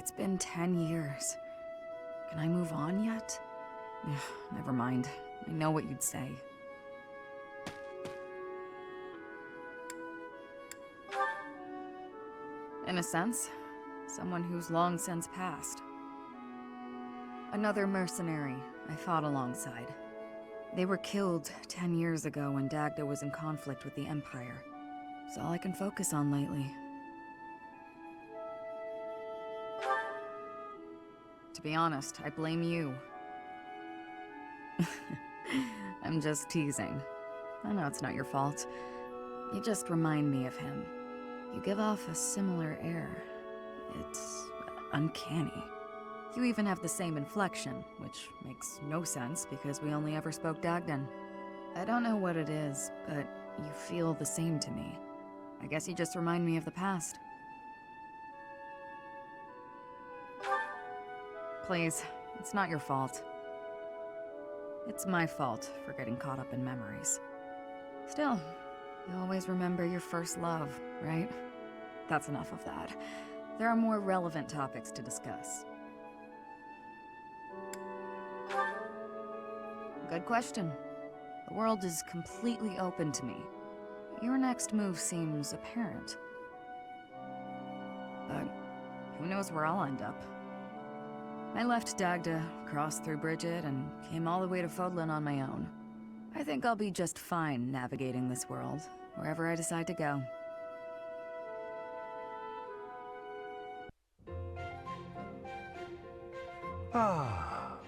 It's been 10 years. Can I move on yet? Never mind. I know what you'd say. In a sense, someone who's long since passed. Another mercenary I fought alongside. They were killed 10 years ago when Dagda was in conflict with the Empire. It's all I can focus on lately. To be honest, I blame you. I'm just teasing. I know it's not your fault. You just remind me of him. You give off a similar air. It's uncanny. You even have the same inflection, which makes no sense because we only ever spoke Dagdan. I don't know what it is, but you feel the same to me. I guess you just remind me of the past. Please, it's not your fault. It's my fault for getting caught up in memories. Still, you always remember your first love, right? That's enough of that. There are more relevant topics to discuss. Good question. The world is completely open to me. Your next move seems apparent. But who knows where I'll end up. I left Dagda, crossed through Bridget, and came all the way to Fodlan on my own. I think I'll be just fine navigating this world, wherever I decide to go. Ah,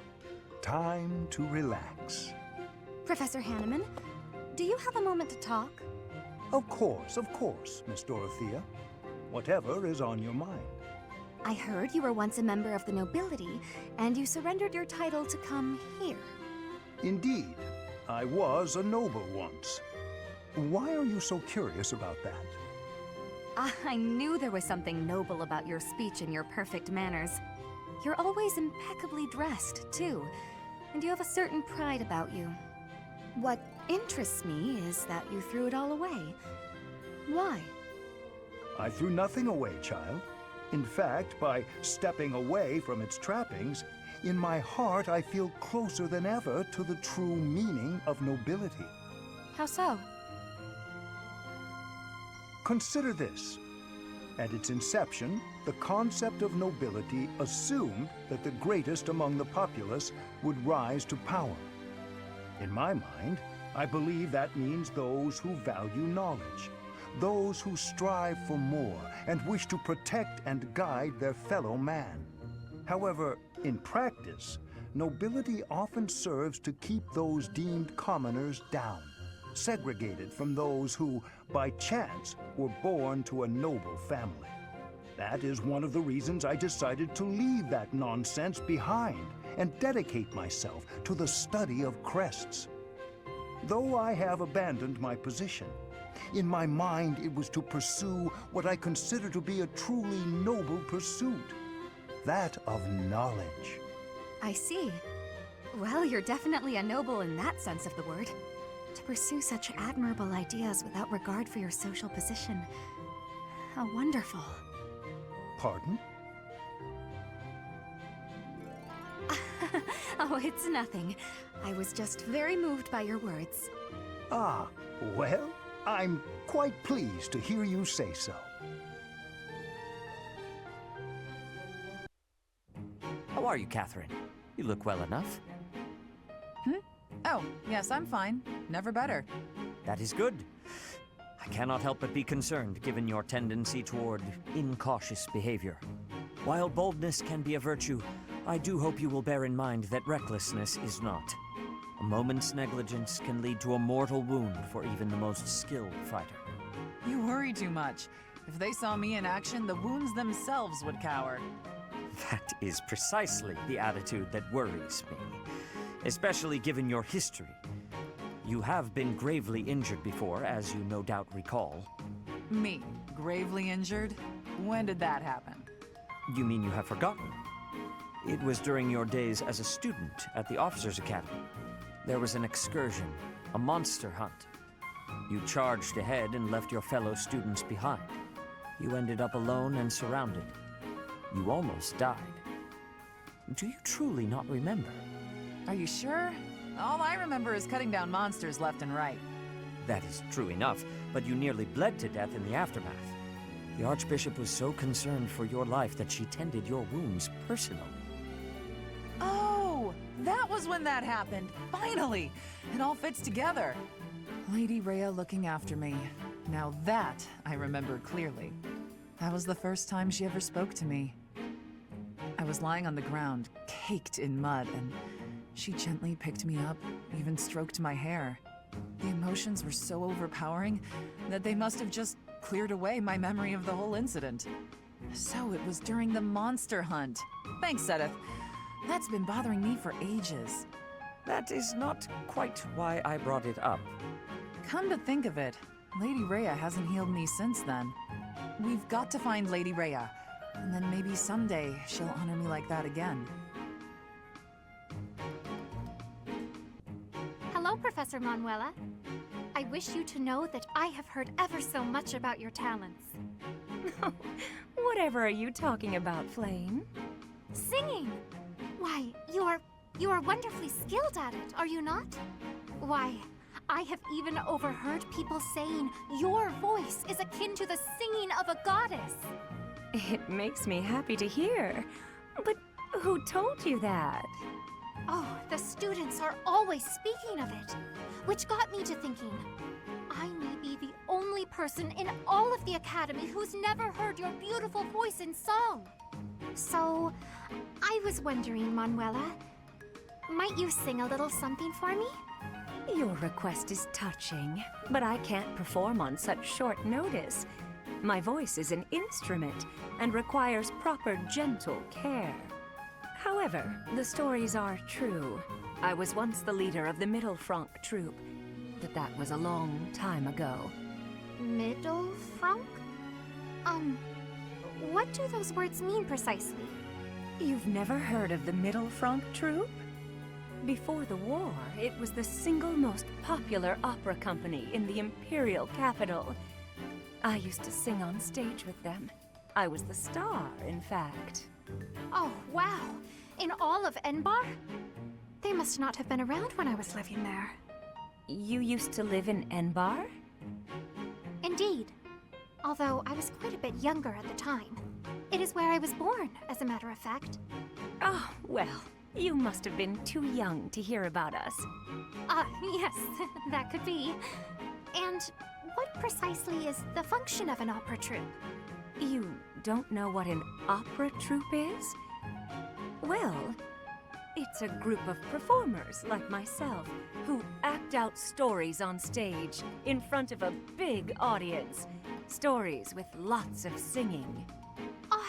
time to relax. Professor Hanneman, do you have a moment to talk? Of course, Miss Dorothea. Whatever is on your mind. I heard you were once a member of the nobility, and you surrendered your title to come here. Indeed, I was a noble once. Why are you so curious about that? I knew there was something noble about your speech and your perfect manners. You're always impeccably dressed, too, and you have a certain pride about you. What interests me is that you threw it all away. Why? I threw nothing away, child. In fact, by stepping away from its trappings, in my heart I feel closer than ever to the true meaning of nobility. How so? Consider this. At its inception, the concept of nobility assumed that the greatest among the populace would rise to power. In my mind, I believe that means those who value knowledge, those who strive for more and wish to protect and guide their fellow man. However, in practice, nobility often serves to keep those deemed commoners down, segregated from those who, by chance, were born to a noble family. That is one of the reasons I decided to leave that nonsense behind and dedicate myself to the study of crests. Though I have abandoned my position, in my mind it was to pursue what I consider to be a truly noble pursuit, that of knowledge. I see. Well, you're definitely a noble in that sense of the word. To pursue such admirable ideas without regard for your social position. How wonderful. Pardon? Oh, it's nothing. I was just very moved by your words. Ah, well, I'm quite pleased to hear you say so. How are you, Catherine? You look well enough. Oh, yes, I'm fine. Never better. That is good. I cannot help but be concerned, given your tendency toward incautious behavior. While boldness can be a virtue, I do hope you will bear in mind that recklessness is not. A moment's negligence can lead to a mortal wound for even the most skilled fighter. You worry too much. If they saw me in action, the wounds themselves would cower. That is precisely the attitude that worries me, especially given your history. You have been gravely injured before, as you no doubt recall. Me? Gravely injured? When did that happen? You mean you have forgotten? It was during your days as a student at the Officers' Academy. There was an excursion, a monster hunt. You charged ahead and left your fellow students behind. You ended up alone and surrounded. You almost died. Do you truly not remember? Are you sure? All I remember is cutting down monsters left and right. That is true enough, but you nearly bled to death in the aftermath. The Archbishop was so concerned for your life that she tended your wounds personally. Oh, that was when that happened. Finally! It all fits together. Lady Rhea looking after me. Now that I remember clearly. That was the first time she ever spoke to me. I was lying on the ground, caked in mud, and she gently picked me up, even stroked my hair. The emotions were so overpowering that they must have just cleared away my memory of the whole incident. So it was during the monster hunt. Thanks, Seteth. That's been bothering me for ages. That is not quite why I brought it up. Come to think of it, Lady Rhea hasn't healed me since then. We've got to find Lady Rhea, and then maybe someday she'll honor me like that again. Hello, Professor Manuella. I wish you to know that I have heard ever so much about your talents. Whatever are you talking about, Flayn? Singing! Why, you are wonderfully skilled at it, are you not? Why, I have even overheard people saying your voice is akin to the singing of a goddess. It makes me happy to hear. But who told you that? Oh, the students are always speaking of it, which got me to thinking, I may be the only person in all of the Academy who's never heard your beautiful voice in song. So, I was wondering, Manuella, might you sing a little something for me? Your request is touching, but I can't perform on such short notice. My voice is an instrument and requires proper gentle care. However, the stories are true. I was once the leader of the Middle Franc troop, but that was a long time ago. Middle Franc? What do those words mean precisely? You've never heard of the Middle Franc troop? Before the war, it was the single most popular opera company in the imperial capital. I used to sing on stage with them. I was the star, in fact. Oh, wow. In all of Enbar? They must not have been around when I was living there. You used to live in Enbar? Indeed. Although I was quite a bit younger at the time. It is where I was born, as a matter of fact. Oh, well, you must have been too young to hear about us. Yes, that could be. And what precisely is the function of an opera troupe? You don't know what an opera troupe is? Well, it's a group of performers like myself who act out stories on stage in front of a big audience. Stories with lots of singing.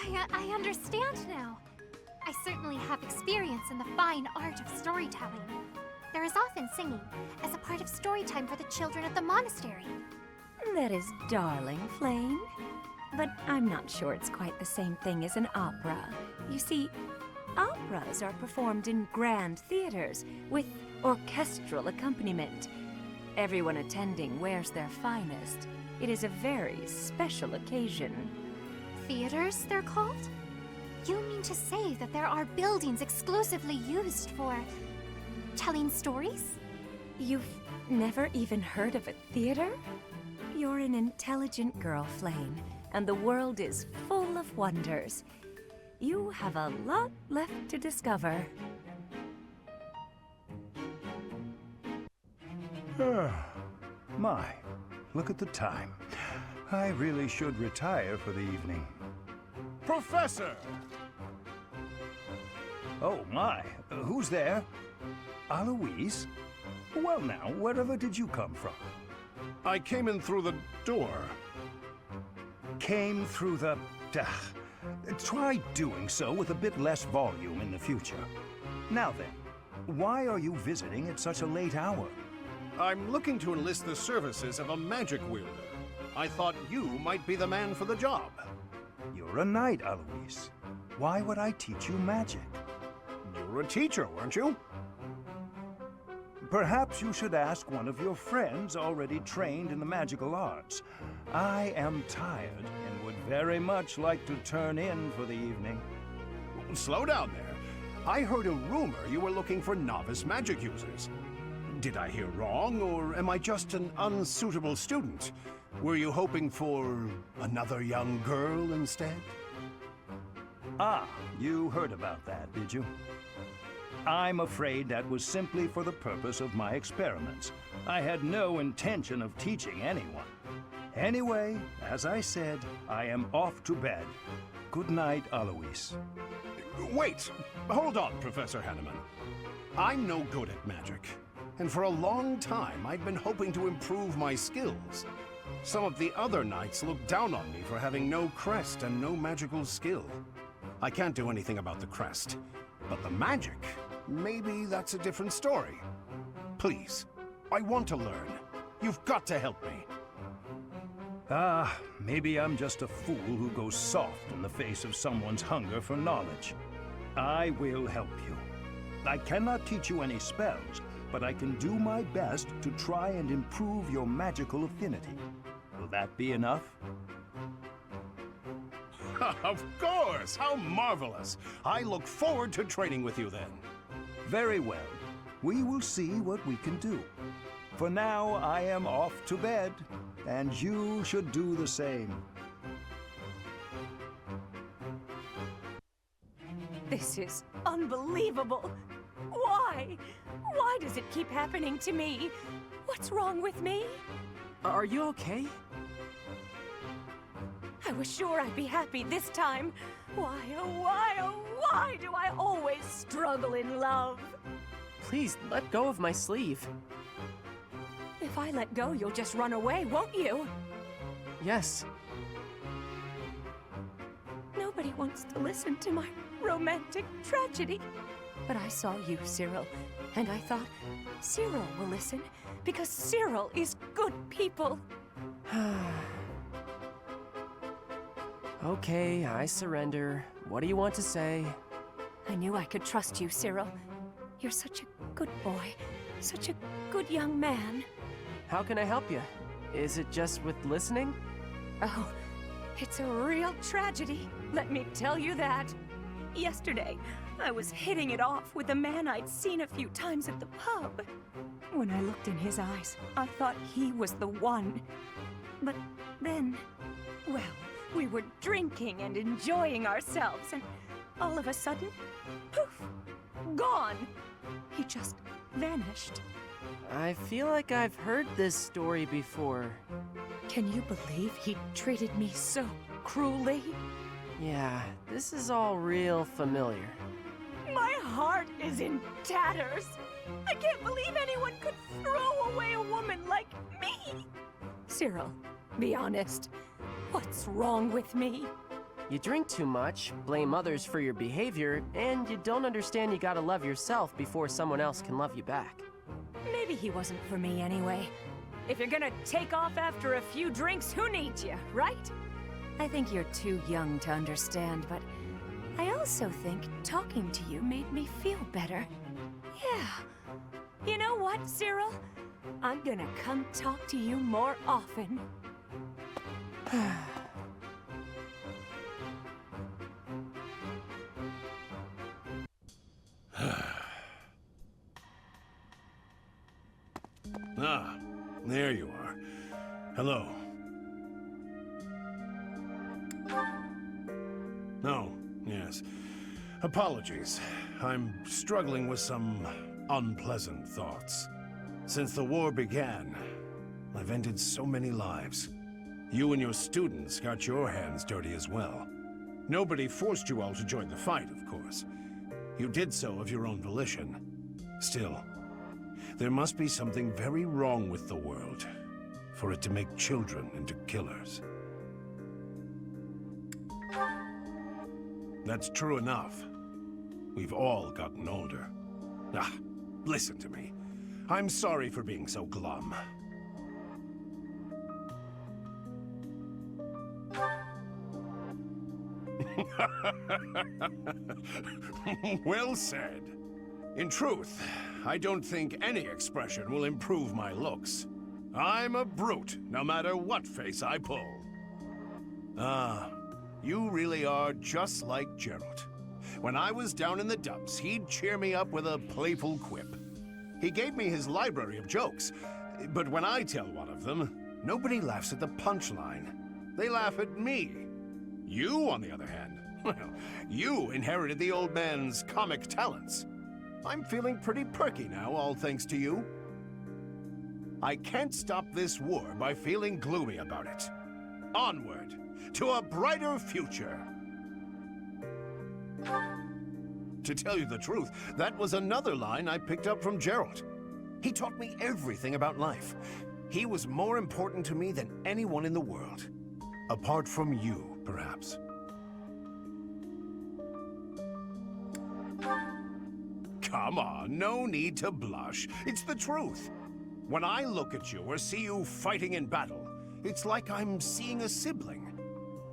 I understand now. I certainly have experience in the fine art of storytelling. There is often singing as a part of story time for the children at the monastery. That is darling, Flayn. But I'm not sure it's quite the same thing as an opera. You see, operas are performed in grand theaters with orchestral accompaniment. Everyone attending wears their finest. It is a very special occasion. Theaters, they're called? You mean to say that there are buildings exclusively used for telling stories? You've never even heard of a theater? You're an intelligent girl, Flayn, and the world is full of wonders. You have a lot left to discover. My, look at the time. I really should retire for the evening. Professor! Oh my, who's there? Alois? Well now, wherever did you come from? I came in through the door. Came through the... Try doing so with a bit less volume in the future. Now then, why are you visiting at such a late hour? I'm looking to enlist the services of a magic wielder. I thought you might be the man for the job. You're a knight, Alois. Why would I teach you magic? You were a teacher, weren't you? Perhaps you should ask one of your friends already trained in the magical arts. I am tired and would very much like to turn in for the evening. Slow down there. I heard a rumor you were looking for novice magic users. Did I hear wrong, or am I just an unsuitable student? Were you hoping for another young girl instead? Ah, you heard about that, did you? I'm afraid that was simply for the purpose of my experiments. I had no intention of teaching anyone. Anyway, as I said, I am off to bed. Good night, Alois. Wait! Hold on, Professor Hanneman. I'm no good at magic, and for a long time I'd been hoping to improve my skills. Some of the other knights looked down on me for having no crest and no magical skill. I can't do anything about the crest, but the magic, maybe that's a different story. Please, I want to learn. You've got to help me. Ah, maybe I'm just a fool who goes soft in the face of someone's hunger for knowledge. I will help you. I cannot teach you any spells, but I can do my best to try and improve your magical affinity. Will that be enough? Of course! How marvelous! I look forward to training with you then. Very well. We will see what we can do. For now, I am off to bed, and you should do the same. This is unbelievable. Why? Why does it keep happening to me? What's wrong with me? Are you okay? I was sure I'd be happy this time. Why, oh why, oh why do I always struggle in love? Please, let go of my sleeve. If I let go, you'll just run away, won't you? Yes. Nobody wants to listen to my romantic tragedy. But I saw you, Cyril, and I thought, Cyril will listen, because Cyril is good people. Okay, I surrender. What do you want to say? I knew I could trust you, Cyril. You're such a good boy, such a good young man. How can I help you? Is it just with listening? Oh, it's a real tragedy, let me tell you that. Yesterday, I was hitting it off with a man I'd seen a few times at the pub. When I looked in his eyes, I thought he was the one. But then, well, we were drinking and enjoying ourselves, and all of a sudden, poof, gone. He just vanished. I feel like I've heard this story before. Can you believe he treated me so cruelly? Yeah, this is all real familiar. My heart is in tatters. I can't believe anyone could throw away a woman like me. Cyril, be honest. What's wrong with me? You drink too much, blame others for your behavior, and you don't understand you gotta love yourself before someone else can love you back. Maybe he wasn't for me anyway. If you're gonna take off after a few drinks, who needs you, right? I think you're too young to understand, but I also think talking to you made me feel better. Yeah. You know what, Cyril? I'm gonna come talk to you more often. Ah, there you are. Hello. Oh, yes. Apologies. I'm struggling with some unpleasant thoughts. Since the war began, I've ended so many lives. You and your students got your hands dirty as well. Nobody forced you all to join the fight, of course. You did so of your own volition. Still, there must be something very wrong with the world for it to make children into killers. That's true enough. We've all gotten older. Ah, listen to me. I'm sorry for being so glum. Well said. In truth, I don't think any expression will improve my looks. I'm a brute, no matter what face I pull. Ah, you really are just like Geralt. When I was down in the dumps, he'd cheer me up with a playful quip. He gave me his library of jokes, but when I tell one of them, nobody laughs at the punchline. They laugh at me. You, on the other hand, well, you inherited the old man's comic talents. I'm feeling pretty perky now, all thanks to you. I can't stop this war by feeling gloomy about it. Onward, to a brighter future. To tell you the truth, that was another line I picked up from Geralt. He taught me everything about life. He was more important to me than anyone in the world. Apart from you, perhaps. Come on, no need to blush. It's the truth. When I look at you or see you fighting in battle, it's like I'm seeing a sibling.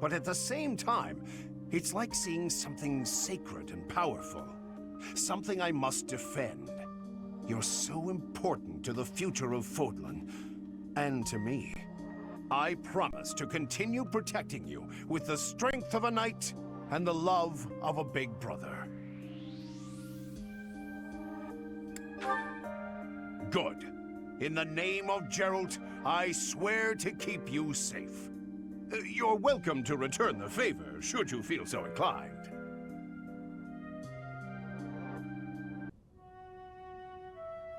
But at the same time, it's like seeing something sacred and powerful. Something I must defend. You're so important to the future of Fodlan, and to me. I promise to continue protecting you with the strength of a knight and the love of a big brother. Good. In the name of Geralt, I swear to keep you safe. You're welcome to return the favor, should you feel so inclined.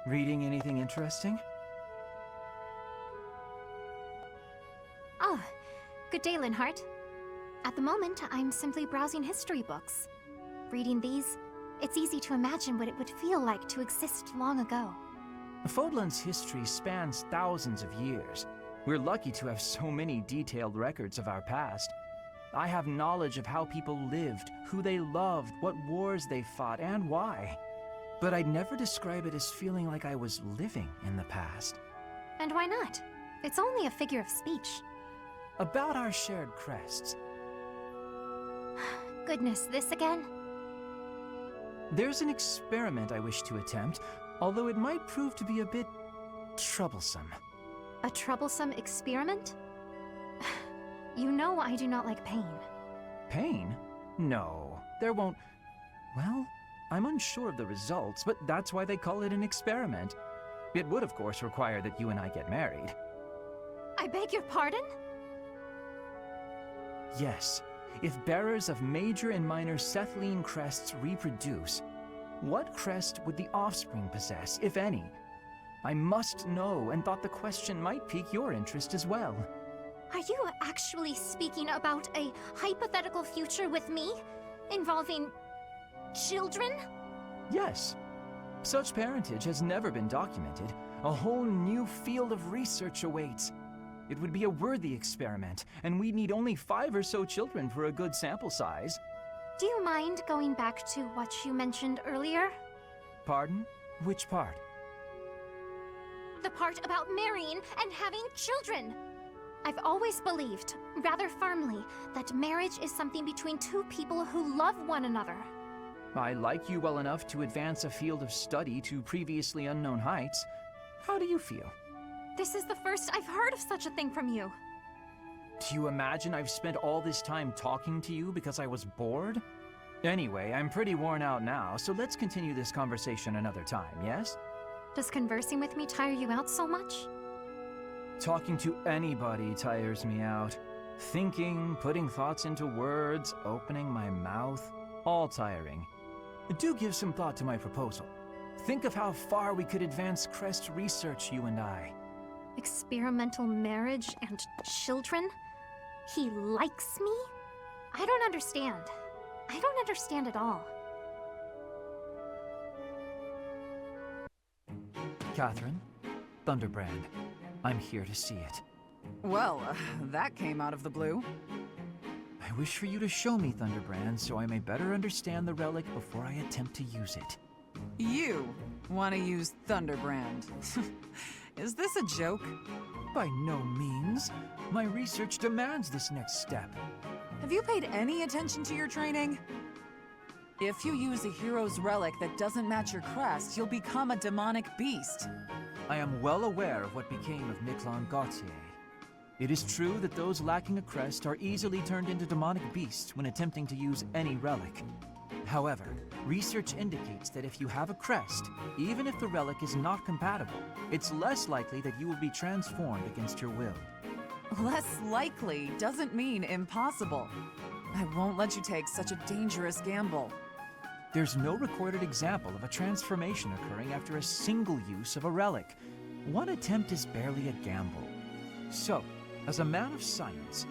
Reading anything interesting? Oh, good day, Linhardt. At the moment, I'm simply browsing history books. Reading these, it's easy to imagine what it would feel like to exist long ago. Fodlan's history spans thousands of years. We're lucky to have so many detailed records of our past. I have knowledge of how people lived, who they loved, what wars they fought, and why. But I'd never describe it as feeling like I was living in the past. And why not? It's only a figure of speech. About our shared crests. Goodness, this again? There's an experiment I wish to attempt, although it might prove to be a bit troublesome. A troublesome experiment? You know I do not like pain. Pain? No, there won't... Well, I'm unsure of the results, but that's why they call it an experiment. It would, of course, require that you and I get married. I beg your pardon? Yes. If bearers of major and minor Sethlene crests reproduce, what crest would the offspring possess, if any? I must know, and thought the question might pique your interest as well. Are you actually speaking about a hypothetical future with me? Involving... children? Yes. Such parentage has never been documented. A whole new field of research awaits. It would be a worthy experiment, and we'd need only 5 or so children for a good sample size. Do you mind going back to what you mentioned earlier? Pardon? Which part? The part about marrying and having children! I've always believed, rather firmly, that marriage is something between two people who love one another. I like you well enough to advance a field of study to previously unknown heights. How do you feel? This is the first I've heard of such a thing from you. Do you imagine I've spent all this time talking to you because I was bored? Anyway, I'm pretty worn out now, so let's continue this conversation another time, yes? Does conversing with me tire you out so much? Talking to anybody tires me out. Thinking, putting thoughts into words, opening my mouth, all tiring. Do give some thought to my proposal. Think of how far we could advance crest research, you and I. Experimental marriage and children? He likes me? I don't understand. I don't understand at all. Catherine, Thunderbrand, I'm here to see it. Well, that came out of the blue. I wish for you to show me Thunderbrand so I may better understand the relic before I attempt to use it. You want to use Thunderbrand. Is this a joke? By no means. My research demands this next step. Have you paid any attention to your training? If you use a hero's relic that doesn't match your crest, you'll become a demonic beast. I am well aware of what became of Miquelon Gautier. It is true that those lacking a crest are easily turned into demonic beasts when attempting to use any relic. However, research indicates that if you have a crest, even if the relic is not compatible, it's less likely that you will be transformed against your will. Less likely doesn't mean impossible. I won't let you take such a dangerous gamble. There's no recorded example of a transformation occurring after a single use of a relic. One attempt is barely a gamble. So, as a man of science,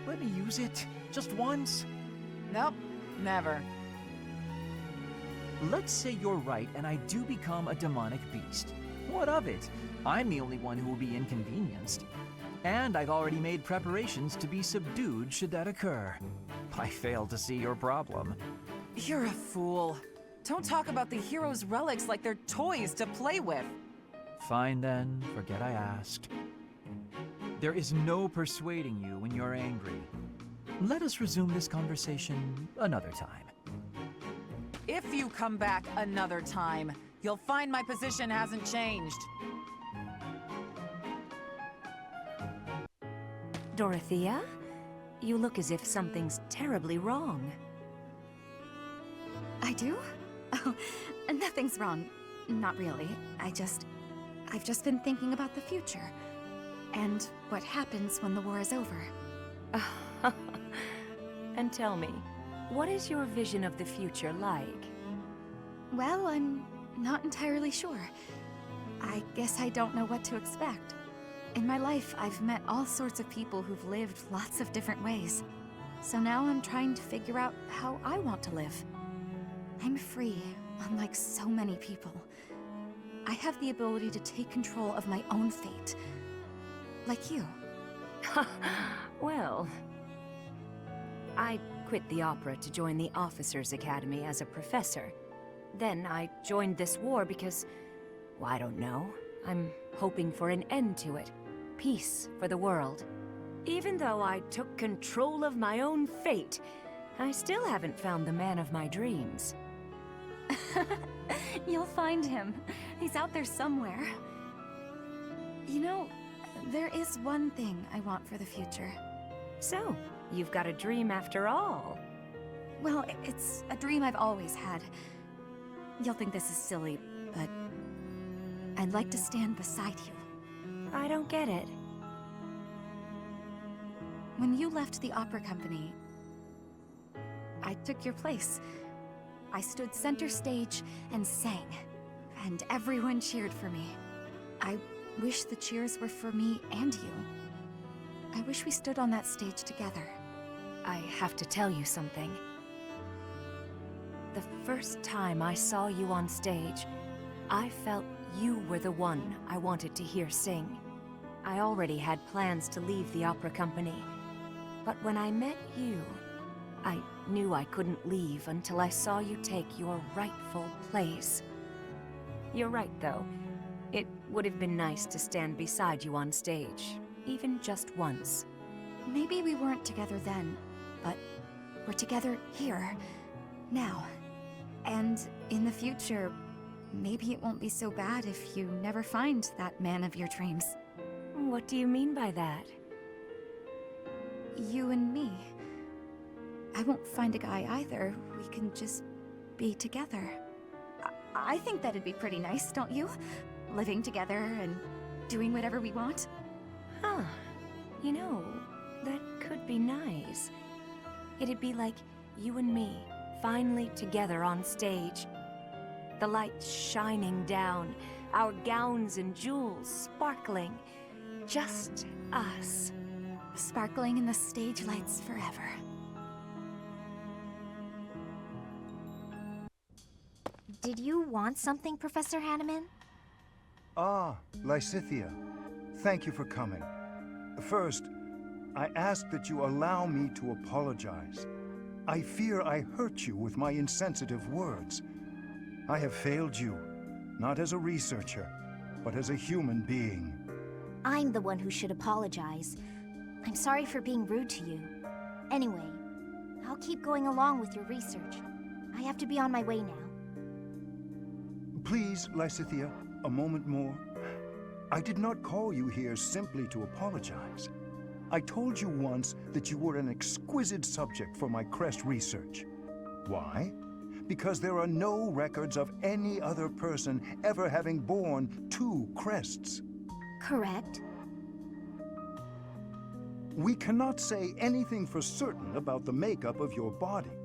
let me use it just once. Nope, never. Let's say you're right and I do become a demonic beast. What of it? I'm the only one who will be inconvenienced. And I've already made preparations to be subdued should that occur. I fail to see your problem. You're a fool. Don't talk about the hero's relics like they're toys to play with. Fine then, forget I asked. There is no persuading you when you're angry. Let us resume this conversation another time. If you come back another time, you'll find my position hasn't changed. Dorothea? You look as if something's terribly wrong. I do? Oh, nothing's wrong. Not really. I've just been thinking about the future. And what happens when the war is over. And tell me, what is your vision of the future like? Well, I'm not entirely sure. I guess I don't know what to expect. In my life, I've met all sorts of people who've lived lots of different ways. So now I'm trying to figure out how I want to live. I'm free, unlike so many people. I have the ability to take control of my own fate. Like you. Well, I quit the opera to join the Officers' Academy as a professor. Then I joined this war because, well, I don't know. I'm hoping for an end to it. Peace for the world. Even though I took control of my own fate, I still haven't found the man of my dreams. You'll find him. He's out there somewhere. You know, there is one thing I want for the future. So, you've got a dream after all. Well, it's a dream I've always had. You'll think this is silly, but I'd like to stand beside you. I don't get it. When you left the opera company, I took your place. I stood center stage and sang, and everyone cheered for me. I wish the cheers were for me and you. I wish we stood on that stage together. I have to tell you something. The first time I saw you on stage, I felt you were the one I wanted to hear sing. I already had plans to leave the opera company, but when I met you, I knew I couldn't leave until I saw you take your rightful place. You're right, though. It would have been nice to stand beside you on stage, even just once. Maybe we weren't together then, but we're together here, now. And in the future, maybe it won't be so bad if you never find that man of your dreams. What do you mean by that? You and me. I won't find a guy either. We can just be together. I think that'd be pretty nice, don't you? Living together and doing whatever we want. Huh. You know, that could be nice. It'd be like you and me, finally together on stage. The lights shining down, our gowns and jewels sparkling. Just us. Sparkling in the stage lights forever. Did you want something, Professor Hanneman? Ah, Lysithea. Thank you for coming. First, I ask that you allow me to apologize. I fear I hurt you with my insensitive words. I have failed you, not as a researcher, but as a human being. I'm the one who should apologize. I'm sorry for being rude to you. Anyway, I'll keep going along with your research. I have to be on my way now. Please, Lysithea, a moment more. I did not call you here simply to apologize. I told you once that you were an exquisite subject for my crest research. Why? Because there are no records of any other person ever having borne 2 crests. Correct. We cannot say anything for certain about the makeup of your body.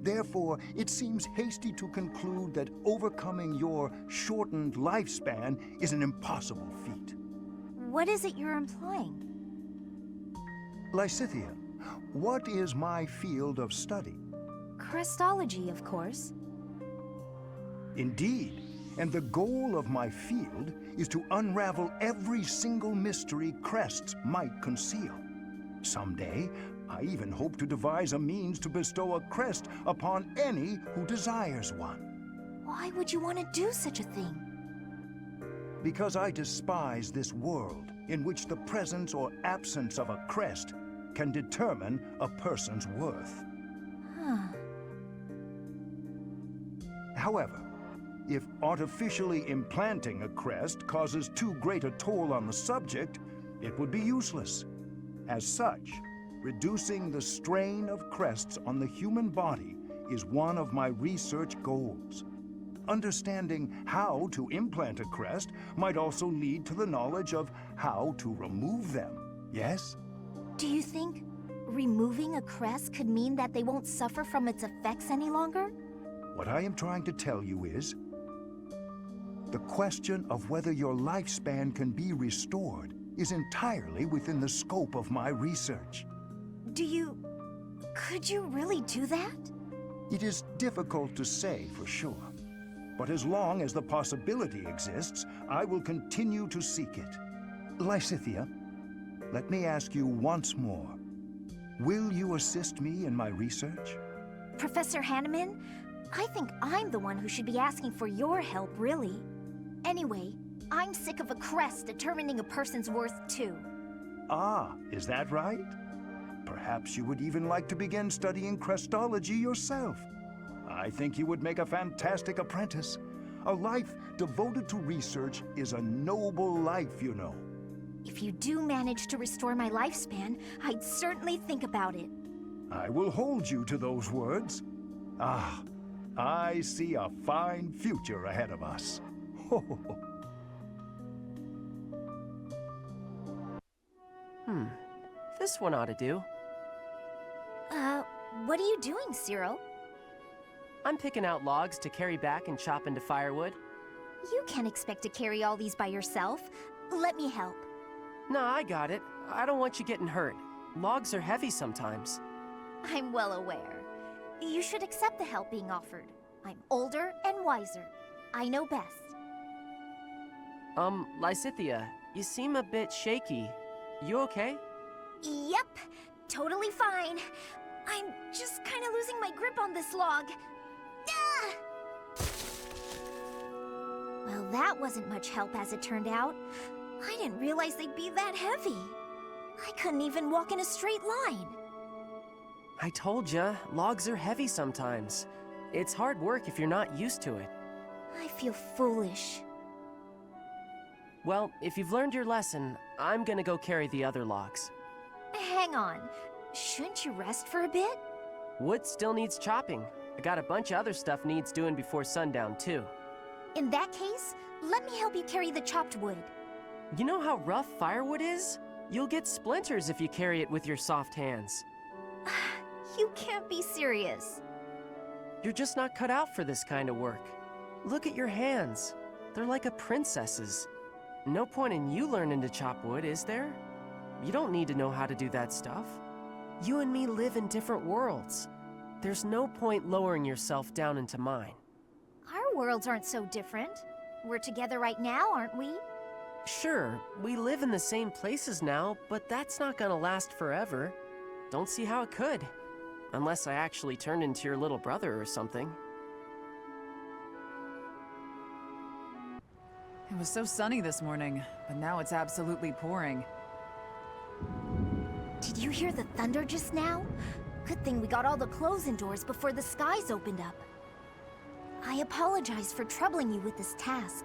Therefore, it seems hasty to conclude that overcoming your shortened lifespan is an impossible feat. What is it you're implying? Lysithea, what is my field of study? Crestology, of course. Indeed, and the goal of my field is to unravel every single mystery crests might conceal. Someday, I even hope to devise a means to bestow a crest upon any who desires one. Why would you want to do such a thing? Because I despise this world in which the presence or absence of a crest can determine a person's worth. Huh. However, if artificially implanting a crest causes too great a toll on the subject, it would be useless. As such, reducing the strain of crests on the human body is one of my research goals. Understanding how to implant a crest might also lead to the knowledge of how to remove them, yes? Do you think removing a crest could mean that they won't suffer from its effects any longer? What I am trying to tell you is, the question of whether your lifespan can be restored is entirely within the scope of my research. Could you really do that? It is difficult to say for sure, but as long as the possibility exists, I will continue to seek it. Lysithea, let me ask you once more. Will you assist me in my research? Professor Hanneman, I think I'm the one who should be asking for your help, really. Anyway, I'm sick of a crest determining a person's worth, too. Ah, is that right? Perhaps you would even like to begin studying crestology yourself. I think you would make a fantastic apprentice. A life devoted to research is a noble life, you know. If you do manage to restore my lifespan, I'd certainly think about it. I will hold you to those words. Ah, I see a fine future ahead of us. This one ought to do. What are you doing, Cyril? I'm picking out logs to carry back and chop into firewood. You can't expect to carry all these by yourself. Let me help. No, I got it. I don't want you getting hurt. Logs are heavy sometimes. I'm well aware. You should accept the help being offered. I'm older and wiser. I know best. Lysithea, you seem a bit shaky. You okay? Yep, totally fine. I'm just kind of losing my grip on this log. Ah! Well, that wasn't much help as it turned out. I didn't realize they'd be that heavy. I couldn't even walk in a straight line. I told ya, logs are heavy sometimes. It's hard work if you're not used to it. I feel foolish. Well, if you've learned your lesson, I'm gonna go carry the other logs. Hang on. Shouldn't you rest for a bit? Wood still needs chopping. I got a bunch of other stuff needs doing before sundown, too. In that case, let me help you carry the chopped wood. You know how rough firewood is? You'll get splinters if you carry it with your soft hands. You can't be serious. You're just not cut out for this kind of work. Look at your hands. They're like a princess's. No point in you learning to chop wood, is there? You don't need to know how to do that stuff. You and me live in different worlds. There's no point lowering yourself down into mine. Our worlds aren't so different. We're together right now, aren't we? Sure, we live in the same places now, but that's not gonna last forever. Don't see how it could. Unless I actually turned into your little brother or something. It was so sunny this morning, but now it's absolutely pouring. Did you hear the thunder just now? Good thing we got all the clothes indoors before the skies opened up. I apologize for troubling you with this task.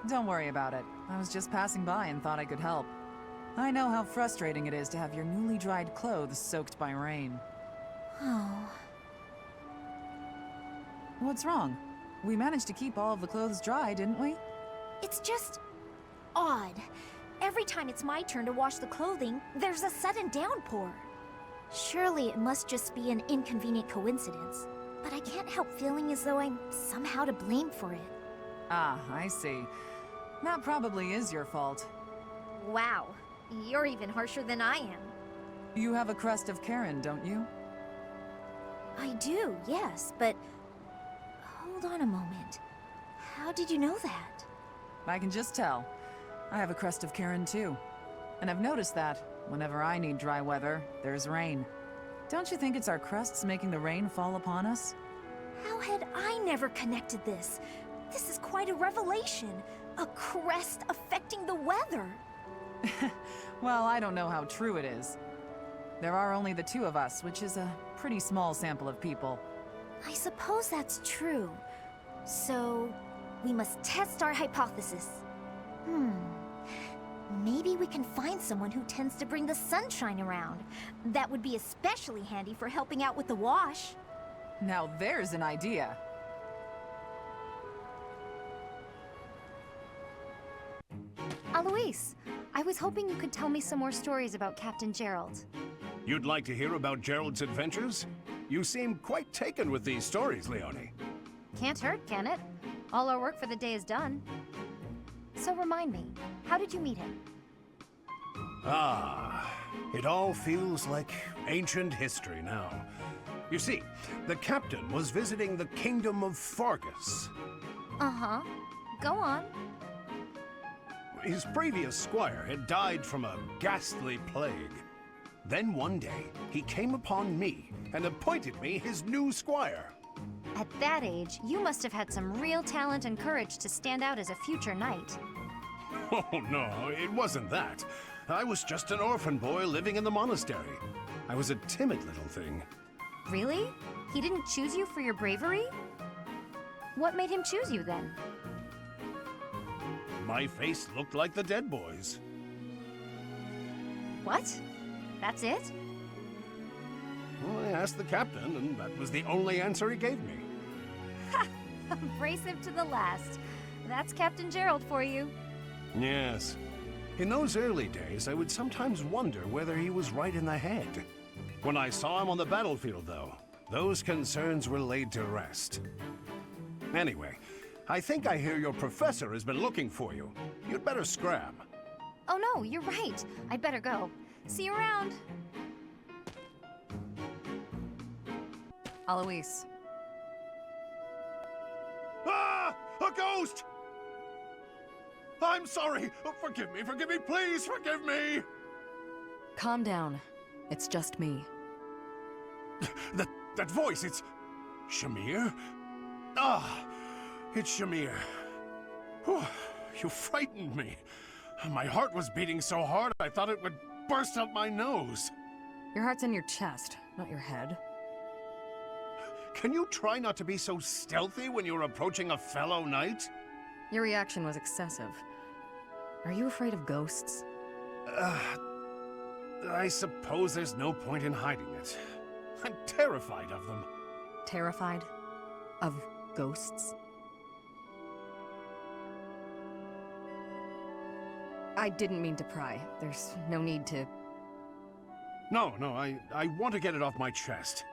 Don't worry about it. I was just passing by and thought I could help. I know how frustrating it is to have your newly dried clothes soaked by rain. Oh. What's wrong? We managed to keep all of the clothes dry, didn't we? It's just odd. Every time it's my turn to wash the clothing, there's a sudden downpour. Surely it must just be an inconvenient coincidence, but I can't help feeling as though I'm somehow to blame for it. Ah, I see. That probably is your fault. Wow, you're even harsher than I am. You have a crest of Karen, don't you? I do, yes, but hold on a moment. How did you know that? I can just tell. I have a crest of Karen too. And I've noticed that, whenever I need dry weather, there's rain. Don't you think it's our crests making the rain fall upon us? How had I never connected this? This is quite a revelation. A crest affecting the weather. Well, I don't know how true it is. There are only the two of us, which is a pretty small sample of people. I suppose that's true. So, we must test our hypothesis. Maybe we can find someone who tends to bring the sunshine around. That would be especially handy for helping out with the wash. Now there's an idea. Alois, I was hoping you could tell me some more stories about Captain Gerald. You'd like to hear about Gerald's adventures? You seem quite taken with these stories, Leonie. Can't hurt, can it? All our work for the day is done. So remind me, how did you meet him? Ah, it all feels like ancient history now. You see, the captain was visiting the kingdom of Fargus. Uh-huh. Go on. His previous squire had died from a ghastly plague. Then one day, he came upon me and appointed me his new squire. At that age, you must have had some real talent and courage to stand out as a future knight. Oh, no, it wasn't that. I was just an orphan boy living in the monastery. I was a timid little thing. Really? He didn't choose you for your bravery? What made him choose you then? My face looked like the dead boys. What? That's it? Well, I asked the captain, and that was the only answer he gave me. Ha! Abrasive to the last. That's Captain Gerald for you. Yes. In those early days, I would sometimes wonder whether he was right in the head. When I saw him on the battlefield, though, those concerns were laid to rest. Anyway, I think I hear your professor has been looking for you. You'd better scram. Oh no, you're right. I'd better go. See you around. Alois. Ah! A ghost! I'm sorry! Forgive me, please forgive me! Calm down. It's just me. That voice, it's... Shamir? Ah! It's Shamir. Whew, you frightened me. My heart was beating so hard I thought it would burst out my nose. Your heart's in your chest, not your head. Can you try not to be so stealthy when you're approaching a fellow knight? Your reaction was excessive. Are you afraid of ghosts? I suppose there's no point in hiding it. I'm terrified of them. Terrified? Of ghosts? I didn't mean to pry. There's no need to... No, I want to get it off my chest.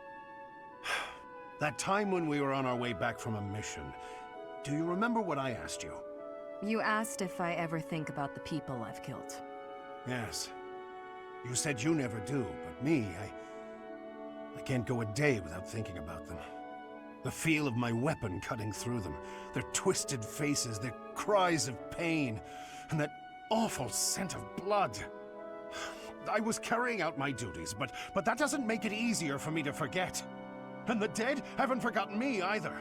That time when we were on our way back from a mission, do you remember what I asked you? You asked if I ever think about the people I've killed. Yes. You said you never do, but me, I can't go a day without thinking about them. The feel of my weapon cutting through them, their twisted faces, their cries of pain, and that awful scent of blood. I was carrying out my duties, but that doesn't make it easier for me to forget. And the dead haven't forgotten me either.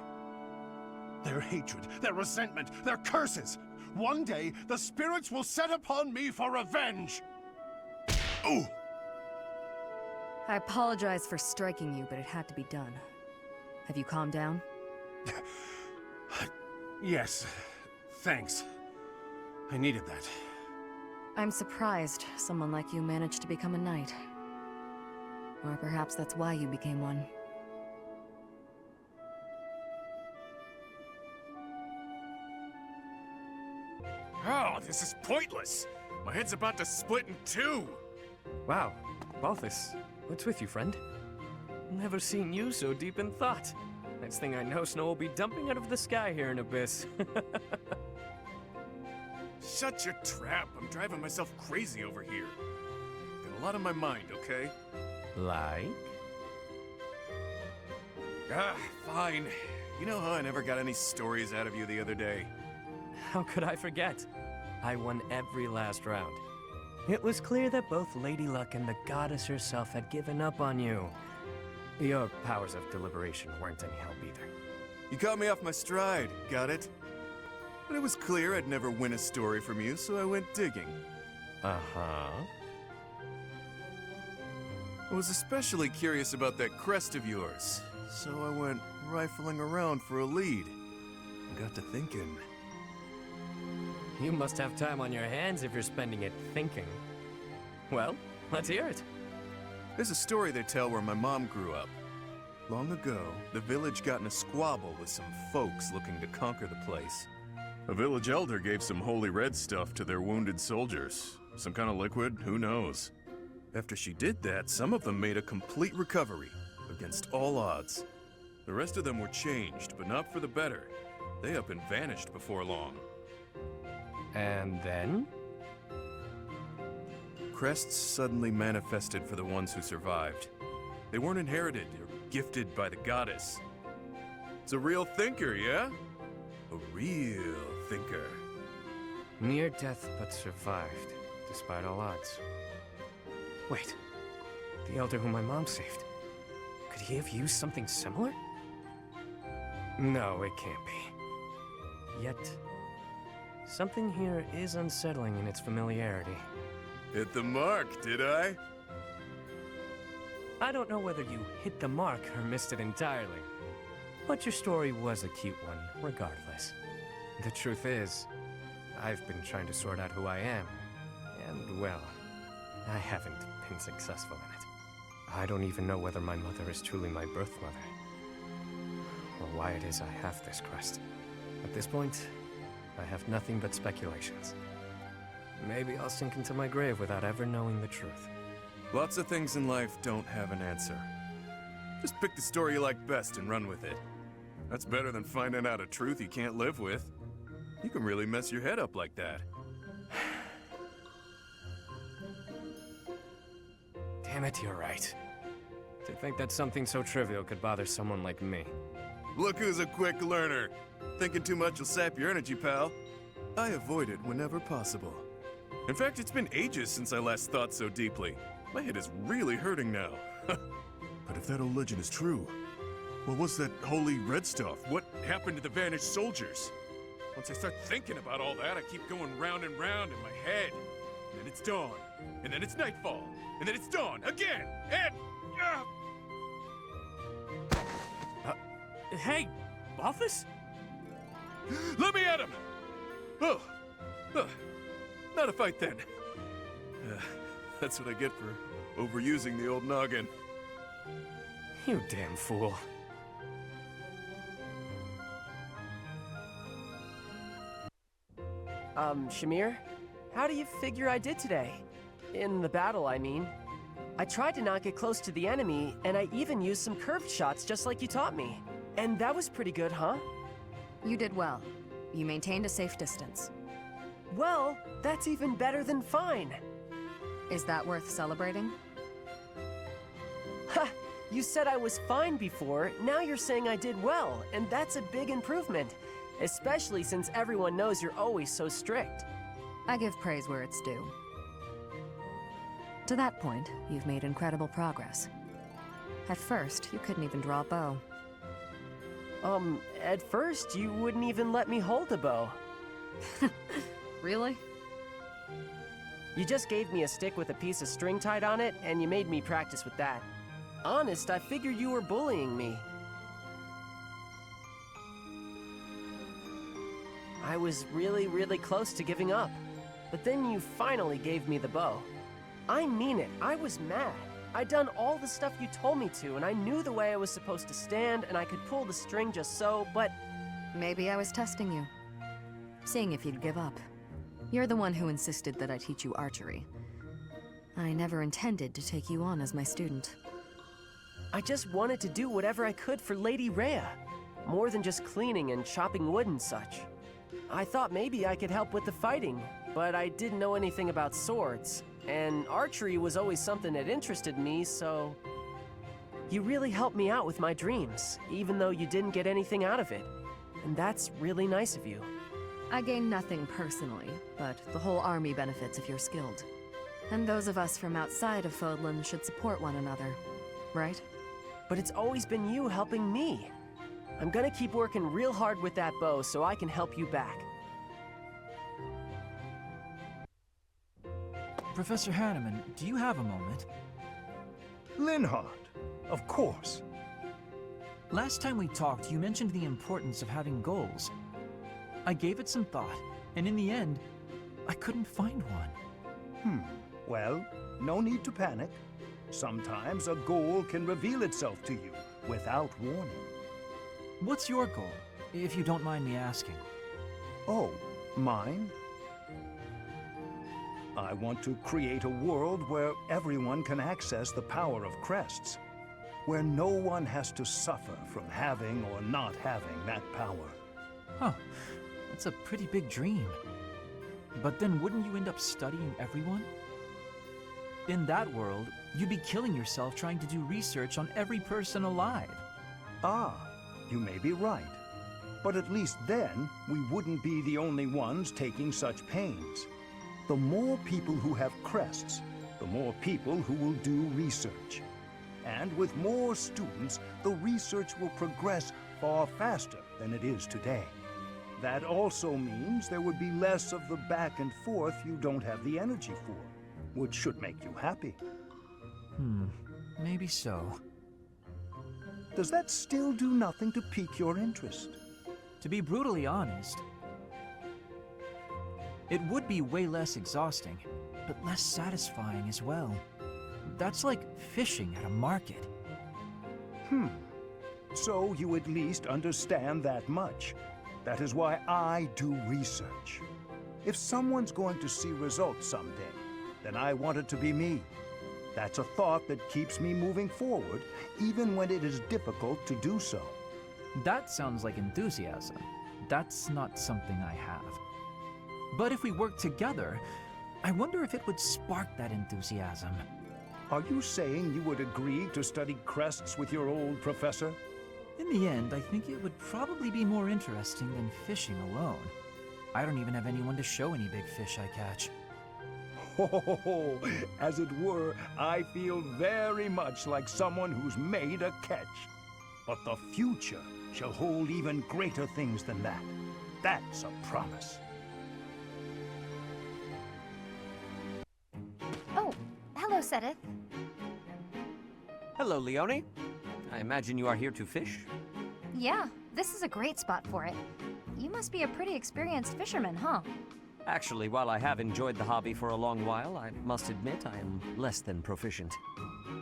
Their hatred, their resentment, their curses. One day, the spirits will set upon me for revenge. Ooh! I apologize for striking you, but it had to be done. Have you calmed down? Yes, thanks. I needed that. I'm surprised someone like you managed to become a knight. Or perhaps that's why you became one. Oh, this is pointless! My head's about to split in two! Wow, Balthus, what's with you, friend? Never seen you so deep in thought. Next thing I know, snow will be dumping out of the sky here in Abyss. Shut your trap! I'm driving myself crazy over here. Got a lot on my mind, okay? Like? Ah, fine. You know how I never got any stories out of you the other day? How could I forget? I won every last round. It was clear that both Lady Luck and the goddess herself had given up on you. Your powers of deliberation weren't any help either. You caught me off my stride, got it? But it was clear I'd never win a story from you, so I went digging. Uh-huh. I was especially curious about that crest of yours, so I went rifling around for a lead. I got to thinking. You must have time on your hands if you're spending it thinking. Well, let's hear it. There's a story they tell where my mom grew up. Long ago, the village got in a squabble with some folks looking to conquer the place. A village elder gave some holy red stuff to their wounded soldiers. Some kind of liquid, who knows? After she did that, some of them made a complete recovery, against all odds. The rest of them were changed, but not for the better. They up and vanished before long. And then? Crests suddenly manifested for the ones who survived. They weren't inherited or gifted by the goddess. It's a real thinker, yeah? A real thinker. Near death but survived, despite all odds. Wait, the elder whom my mom saved. Could he have used something similar? No, it can't be. Yet, something here is unsettling in its familiarity. Hit the mark, did I? I don't know whether you hit the mark or missed it entirely. But your story was a cute one, regardless. The truth is, I've been trying to sort out who I am. And, well, I haven't been successful in it. I don't even know whether my mother is truly my birth mother. Or why it is I have this crest. At this point, I have nothing but speculations. Maybe I'll sink into my grave without ever knowing the truth. Lots of things in life don't have an answer. Just pick the story you like best and run with it. That's better than finding out a truth you can't live with. You can really mess your head up like that. Damn it, you're right. To think that something so trivial could bother someone like me. Look who's a quick learner. Thinking too much will sap your energy, pal. I avoid it whenever possible. In fact, it's been ages since I last thought so deeply. My head is really hurting now. But if that old legend is true, what was that holy red stuff? What happened to the vanished soldiers? Once I start thinking about all that, I keep going round and round in my head. And then it's dawn. And then it's nightfall. And then it's dawn again. And... Hey, Balthus? Let me at him! Oh. Not a fight then. That's what I get for overusing the old noggin. You damn fool. Shamir? How do you figure I did today? In the battle, I mean. I tried to not get close to the enemy, and I even used some curved shots just like you taught me. And that was pretty good, huh? You did well. You maintained a safe distance. Well, that's even better than fine. Is that worth celebrating? Ha! You said I was fine before, now you're saying I did well, and that's a big improvement. Especially since everyone knows you're always so strict. I give praise where it's due. To that point, you've made incredible progress. At first, you couldn't even draw a bow. At first, you wouldn't even let me hold a bow. Really? You just gave me a stick with a piece of string tied on it, and you made me practice with that. Honest, I figured you were bullying me. I was really close to giving up. but then you finally gave me the bow. I mean it, I was mad. I'd done all the stuff you told me to, and I knew the way I was supposed to stand, and I could pull the string just so, but... Maybe I was testing you. Seeing if you'd give up. You're the one who insisted that I teach you archery. I never intended to take you on as my student. I just wanted to do whatever I could for Lady Rhea. More than just cleaning and chopping wood and such. I thought maybe I could help with the fighting, but I didn't know anything about swords. And archery was always something that interested me, so... You really helped me out with my dreams, even though you didn't get anything out of it. And that's really nice of you. I gain nothing personally, but the whole army benefits if you're skilled. And those of us from outside of Fodlan should support one another, right? But it's always been you helping me. I'm gonna keep working real hard with that bow so I can help you back. Professor Hanneman, do you have a moment? Linhardt, of course. Last time we talked, you mentioned the importance of having goals. I gave it some thought, and in the end, I couldn't find one. Well, no need to panic. Sometimes a goal can reveal itself to you without warning. What's your goal, if you don't mind me asking? Oh, mine? I want to create a world where everyone can access the power of crests, where no one has to suffer from having or not having that power. Huh, that's a pretty big dream. But then wouldn't you end up studying everyone? In that world, you'd be killing yourself trying to do research on every person alive. Ah, you may be right. But at least then, we wouldn't be the only ones taking such pains. The more people who have crests, the more people who will do research. And with more students, the research will progress far faster than it is today. That also means there would be less of the back and forth you don't have the energy for, which should make you happy. Maybe so. Does that still do nothing to pique your interest? To be brutally honest, it would be way less exhausting, but less satisfying as well. That's like fishing at a market. So you at least understand that much. That is why I do research. If someone's going to see results someday, then I want it to be me. That's a thought that keeps me moving forward, even when it is difficult to do so. That sounds like enthusiasm. That's not something I have. But if we work together, I wonder if it would spark that enthusiasm. Are you saying you would agree to study crests with your old professor? In the end, I think it would probably be more interesting than fishing alone. I don't even have anyone to show any big fish I catch. Oh, as it were, I feel very much like someone who's made a catch. But the future shall hold even greater things than that. That's a promise. Oh, hello, Seteth. Hello, Leonie. I imagine you are here to fish? Yeah, this is a great spot for it. You must be a pretty experienced fisherman, huh? Actually, while I have enjoyed the hobby for a long while, I must admit I am less than proficient.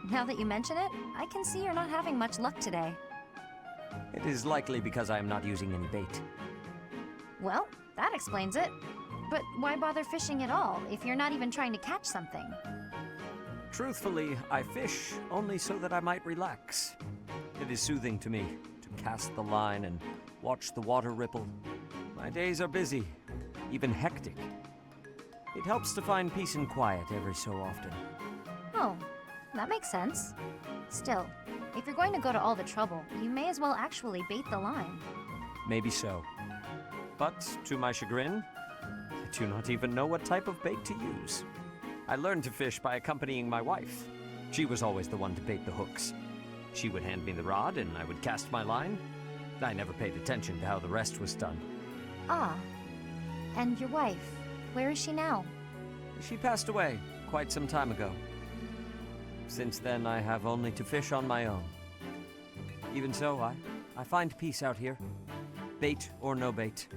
Now that you mention it, I can see you're not having much luck today. It is likely because I am not using any bait. Well, that explains it. But why bother fishing at all if you're not even trying to catch something? Truthfully, I fish only so that I might relax. It is soothing to me to cast the line and watch the water ripple. My days are busy, even hectic. It helps to find peace and quiet every so often. Oh, that makes sense. Still, if you're going to go to all the trouble, you may as well actually bait the line. Maybe so. But, to my chagrin, I do not even know what type of bait to use. I learned to fish by accompanying my wife. She was always the one to bait the hooks. She would hand me the rod and I would cast my line. I never paid attention to how the rest was done. Ah, and your wife, where is she now? She passed away quite some time ago. Since then, I have only to fish on my own. Even so, I find peace out here. Bait or no bait.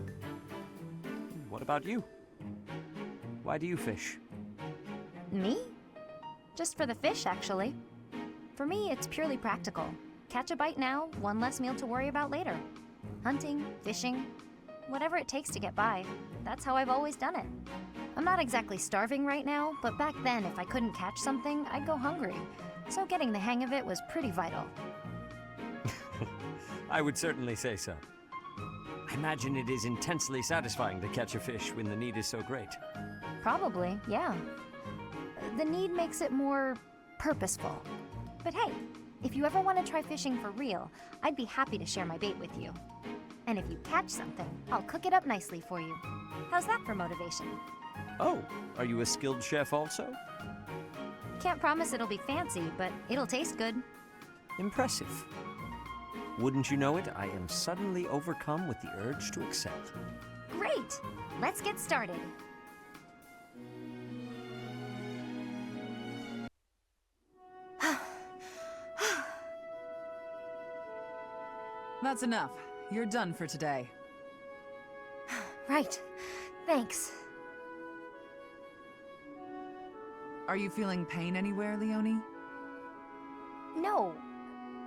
What about you? Why do you fish? Me? Just for the fish, actually. For me, it's purely practical. Catch a bite now, one less meal to worry about later. Hunting, fishing, whatever it takes to get by. That's how I've always done it. I'm not exactly starving right now, but back then, if I couldn't catch something, I'd go hungry. So getting the hang of it was pretty vital. I would certainly say so. I imagine it is intensely satisfying to catch a fish when the need is so great. Probably, yeah. The need makes it more purposeful. But hey, if you ever want to try fishing for real, I'd be happy to share my bait with you. And if you catch something, I'll cook it up nicely for you. How's that for motivation? Oh, are you a skilled chef also? Can't promise it'll be fancy, but it'll taste good. Impressive. Wouldn't you know it, I am suddenly overcome with the urge to excel. Great! Let's get started. That's enough. You're done for today. Right. Thanks. Are you feeling pain anywhere, Leonie? No.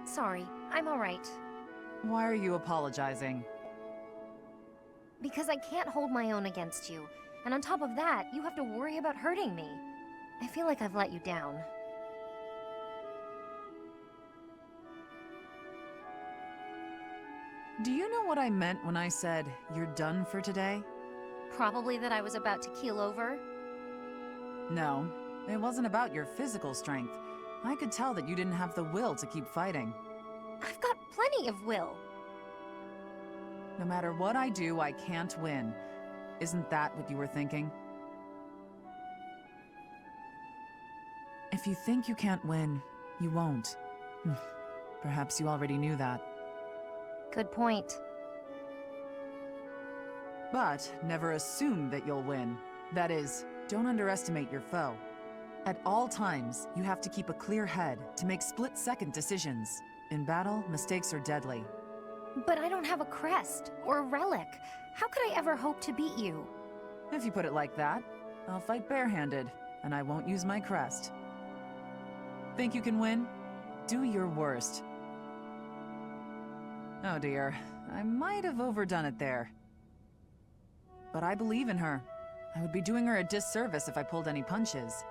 Sorry, I'm alright. Why are you apologizing? Because I can't hold my own against you. And on top of that, you have to worry about hurting me. I feel like I've let you down. Do you know what I meant when I said, you're done for today? Probably that I was about to keel over. No, it wasn't about your physical strength. I could tell that you didn't have the will to keep fighting. I've got plenty of will. No matter what I do, I can't win. Isn't that what you were thinking? If you think you can't win, you won't. Perhaps you already knew that. Good point. But never assume that you'll win. That is, don't underestimate your foe. At all times, you have to keep a clear head to make split-second decisions. In battle, mistakes are deadly. But I don't have a crest or a relic. How could I ever hope to beat you? If you put it like that, I'll fight barehanded, and I won't use my crest. Think you can win? Do your worst. Oh dear, I might have overdone it there. But I believe in her. I would be doing her a disservice if I pulled any punches.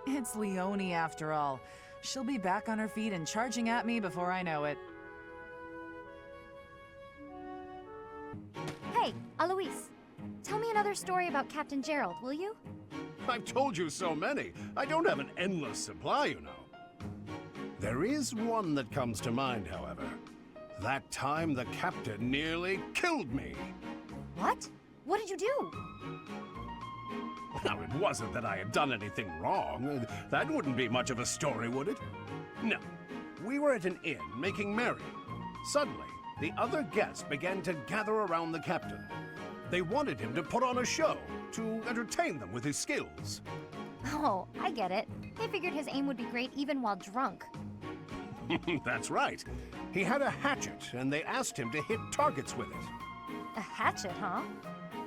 It's Leonie after all. She'll be back on her feet and charging at me before I know it. Hey, Alois. Tell me another story about Captain Gerald, will you? I've told you so many. I don't have an endless supply, you know. There is one that comes to mind, however. That time the captain nearly killed me. What? What did you do? Now, it wasn't that I had done anything wrong. That wouldn't be much of a story, would it? No. We were at an inn making merry. Suddenly, the other guests began to gather around the captain. They wanted him to put on a show to entertain them with his skills. Oh, I get it. They figured his aim would be great even while drunk. That's right. He had a hatchet, and they asked him to hit targets with it. A hatchet, huh?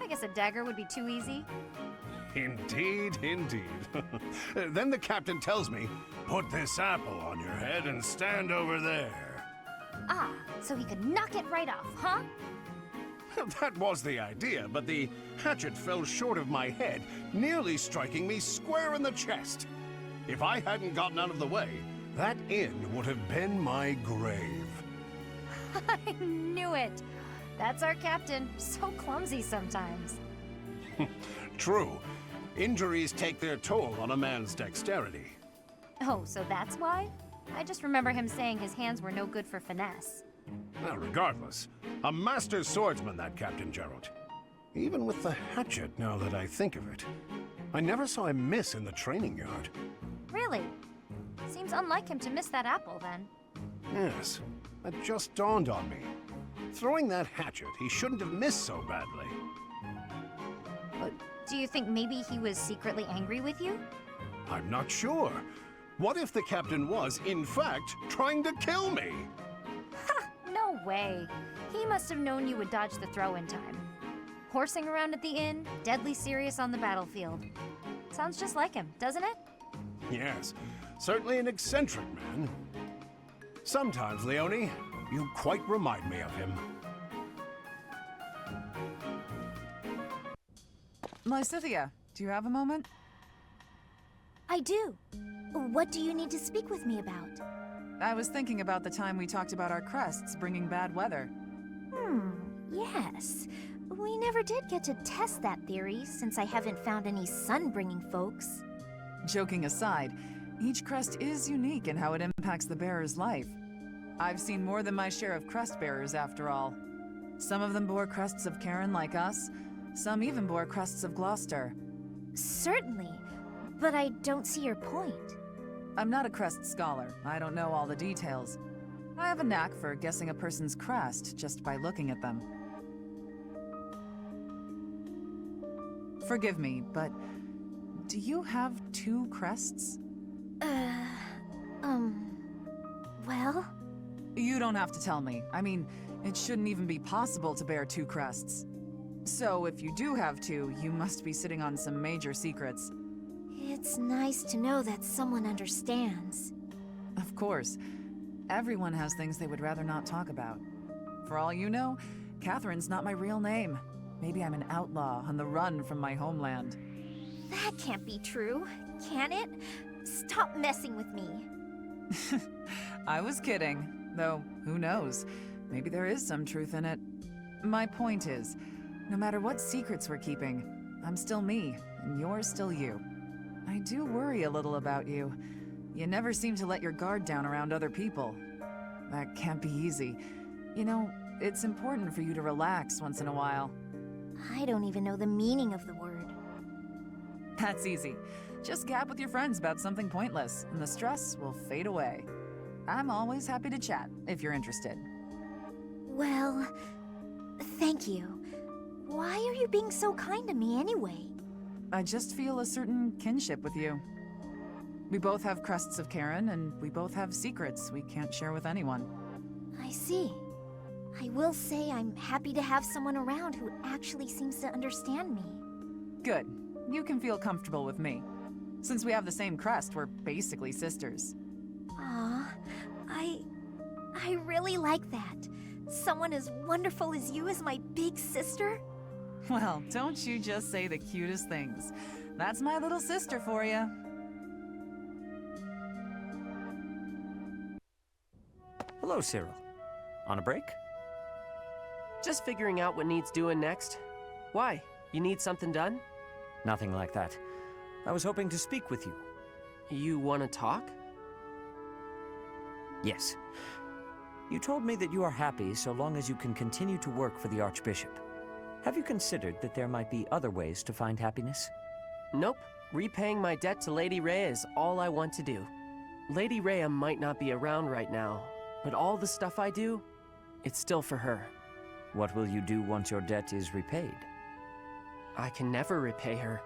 I guess a dagger would be too easy. Indeed, indeed. Then the captain tells me, put this apple on your head and stand over there. Ah, so he could knock it right off, huh? That was the idea, but the hatchet fell short of my head, nearly striking me square in the chest. If I hadn't gotten out of the way, that inn would have been my grave. I knew it. That's our captain. So clumsy sometimes. True. Injuries take their toll on a man's dexterity. Oh, so that's why? I just remember him saying his hands were no good for finesse. Well, regardless, a master swordsman, that Captain Gerald. Even with the hatchet, now that I think of it. I never saw him miss in the training yard. Really? Seems unlike him to miss that apple, then. Yes, that just dawned on me. Throwing that hatchet, he shouldn't have missed so badly. But do you think maybe he was secretly angry with you? I'm not sure. What if the captain was, in fact, trying to kill me? Ha! No way. He must have known you would dodge the throw in time. Horsing around at the inn, deadly serious on the battlefield. Sounds just like him, doesn't it? Yes, certainly an eccentric man. Sometimes, Leonie, you quite remind me of him. Lysithea, do you have a moment? I do. What do you need to speak with me about? I was thinking about the time we talked about our crests bringing bad weather. Yes. We never did get to test that theory, since I haven't found any sun-bringing folks. Joking aside, each crest is unique in how it impacts the bearer's life. I've seen more than my share of crest bearers, after all. Some of them bore crests of Karen like us, some even bore crests of Gloucester. Certainly, but I don't see your point. I'm not a crest scholar. I don't know all the details. I have a knack for guessing a person's crest just by looking at them. Forgive me, but do you have 2 crests? Well? You don't have to tell me. I mean, it shouldn't even be possible to bear 2 crests. So if you do have 2, you must be sitting on some major secrets. It's nice to know that someone understands. Of course. Everyone has things they would rather not talk about. For all you know, Catherine's not my real name. Maybe I'm an outlaw on the run from my homeland. That can't be true, can it? Stop messing with me. I was kidding, though who knows? Maybe there is some truth in it. My point is, no matter what secrets we're keeping, I'm still me, and you're still you. I do worry a little about you. You never seem to let your guard down around other people. That can't be easy. You know, it's important for you to relax once in a while. I don't even know the meaning of the word. That's easy. Just gab with your friends about something pointless, and the stress will fade away. I'm always happy to chat, if you're interested. Well, thank you. Why are you being so kind to me anyway? I just feel a certain kinship with you. We both have crests of Karen, and we both have secrets we can't share with anyone. I see. I will say I'm happy to have someone around who actually seems to understand me. Good. You can feel comfortable with me. Since we have the same crest, we're basically sisters. Aw, I really like that. Someone as wonderful as you is my big sister? Well, don't you just say the cutest things. That's my little sister for you. Hello, Cyril. On a break? Just figuring out what needs doing next. Why? You need something done? Nothing like that. I was hoping to speak with you. You want to talk? Yes. You told me that you are happy so long as you can continue to work for the Archbishop. Have you considered that there might be other ways to find happiness? Nope. Repaying my debt to Lady Rhea is all I want to do. Lady Rhea might not be around right now, but all the stuff I do, it's still for her. What will you do once your debt is repaid? I can never repay her.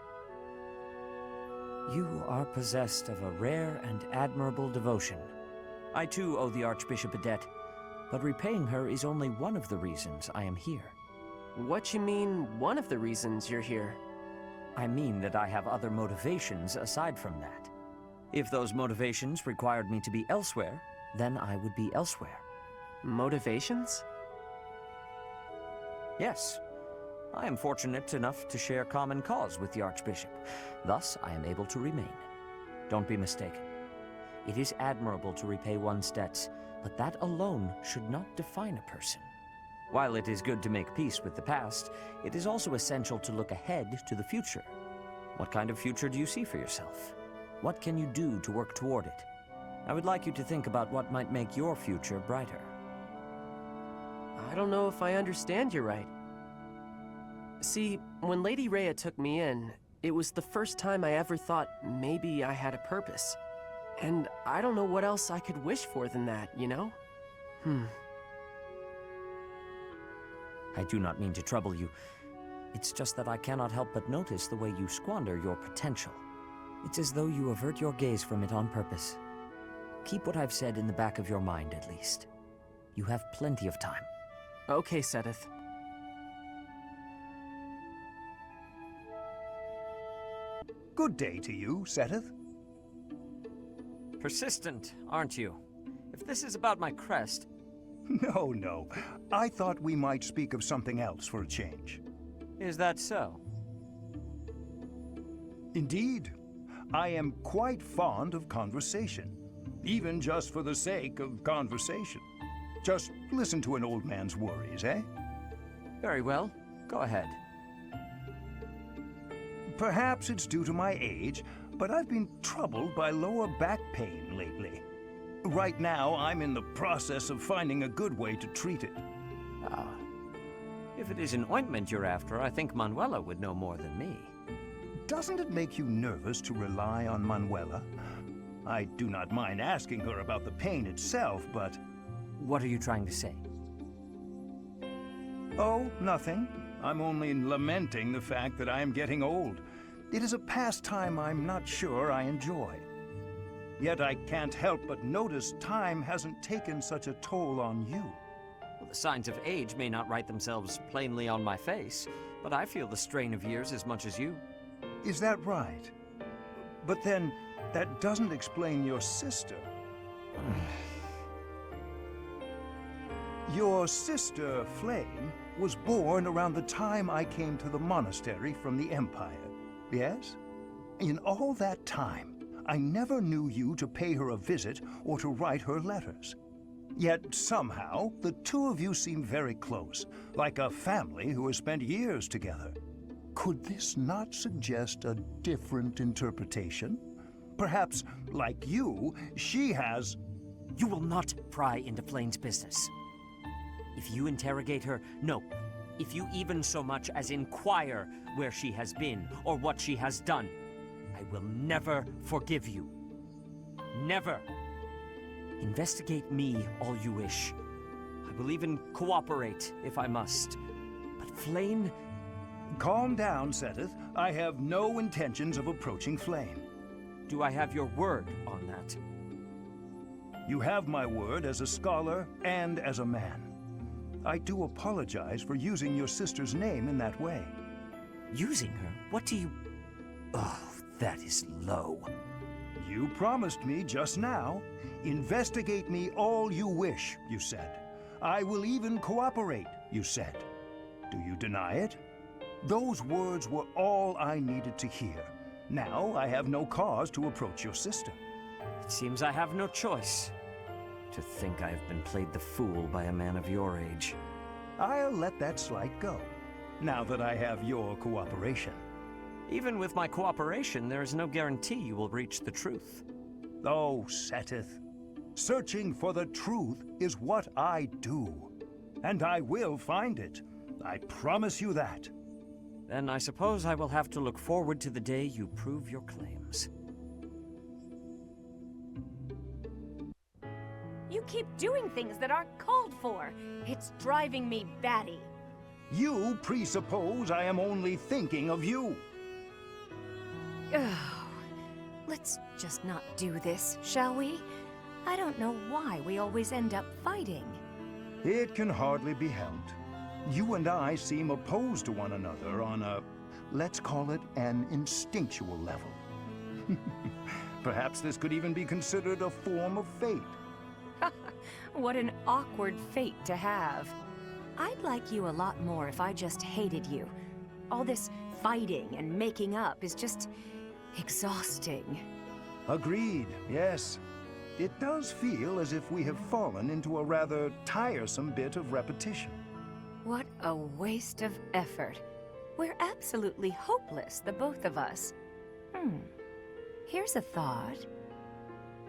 You are possessed of a rare and admirable devotion. I too owe the Archbishop a debt, but repaying her is only one of the reasons I am here. What you mean, one of the reasons you're here? I mean that I have other motivations aside from that. If those motivations required me to be elsewhere, then I would be elsewhere. Motivations? Yes. I am fortunate enough to share common cause with the Archbishop. Thus, I am able to remain. Don't be mistaken. It is admirable to repay one's debts, but that alone should not define a person. While it is good to make peace with the past, it is also essential to look ahead to the future. What kind of future do you see for yourself? What can you do to work toward it? I would like you to think about what might make your future brighter. I don't know if I understand you right. See, when Lady Rhea took me in, it was the first time I ever thought maybe I had a purpose. And I don't know what else I could wish for than that, you know? I do not mean to trouble you. It's just that I cannot help but notice the way you squander your potential. It's as though you avert your gaze from it on purpose. Keep what I've said in the back of your mind, at least. You have plenty of time. Okay, Seteth. Good day to you, Seteth. Persistent, aren't you? If this is about my crest... No. I thought we might speak of something else for a change. Is that so? Indeed. I am quite fond of conversation, even just for the sake of conversation. Just listen to an old man's worries, eh? Very well. Go ahead. Perhaps it's due to my age, but I've been troubled by lower back pain lately. Right now, I'm in the process of finding a good way to treat it. Ah. If it is an ointment you're after, I think Manuella would know more than me. Doesn't it make you nervous to rely on Manuella? I do not mind asking her about the pain itself, but... What are you trying to say? Oh, nothing. I'm only lamenting the fact that I am getting old. It is a pastime I'm not sure I enjoy. Yet I can't help but notice time hasn't taken such a toll on you. Well, the signs of age may not write themselves plainly on my face, but I feel the strain of years as much as you. Is that right? But then, that doesn't explain your sister. Your sister, Flayn, was born around the time I came to the monastery from the Empire, yes? In all that time, I never knew you to pay her a visit or to write her letters. Yet somehow, the two of you seem very close, like a family who has spent years together. Could this not suggest a different interpretation? Perhaps, like you, she has... You will not pry into Flayn's business. If you interrogate her, no. If you even so much as inquire where she has been or what she has done, I will never forgive you. Never. Investigate me all you wish. I will even cooperate if I must. But Flayn... Calm down, Seteth. I have no intentions of approaching Flayn. Do I have your word on that? You have my word as a scholar and as a man. I do apologize for using your sister's name in that way. Using her? What do you... Oh, that is low. You promised me just now. Investigate me all you wish, you said. I will even cooperate, you said. Do you deny it? Those words were all I needed to hear. Now I have no cause to approach your sister. It seems I have no choice. To think I have been played the fool by a man of your age. I'll let that slight go, now that I have your cooperation. Even with my cooperation, there is no guarantee you will reach the truth. Oh, Seteth. Searching for the truth is what I do. And I will find it. I promise you that. Then I suppose I will have to look forward to the day you prove your claims. You keep doing things that aren't called for. It's driving me batty. You presuppose I am only thinking of you. Oh, let's just not do this, shall we? I don't know why we always end up fighting. It can hardly be helped. You and I seem opposed to one another on a, let's call it an instinctual level. Perhaps this could even be considered a form of fate. What an awkward fate to have. I'd like you a lot more if I just hated you. All this fighting and making up is just exhausting. Agreed, yes. It does feel as if we have fallen into a rather tiresome bit of repetition. What a waste of effort. We're absolutely hopeless, the both of us. Here's a thought.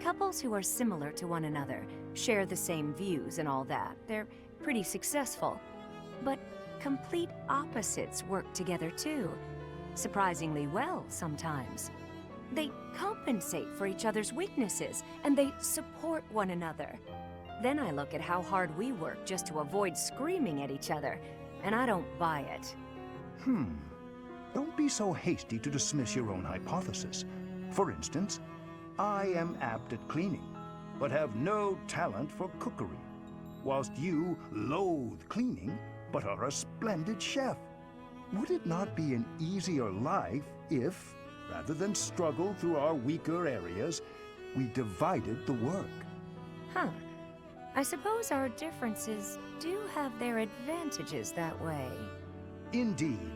Couples who are similar to one another, share the same views and all that, they're pretty successful. But complete opposites work together too. Surprisingly well sometimes. They compensate for each other's weaknesses, and they support one another. Then I look at how hard we work just to avoid screaming at each other, and I don't buy it. Don't be so hasty to dismiss your own hypothesis. For instance, I am apt at cleaning, but have no talent for cookery, whilst you loathe cleaning, but are a splendid chef. Would it not be an easier life if, Rather than struggle through our weaker areas, we divided the work. Huh. I suppose our differences do have their advantages that way. Indeed.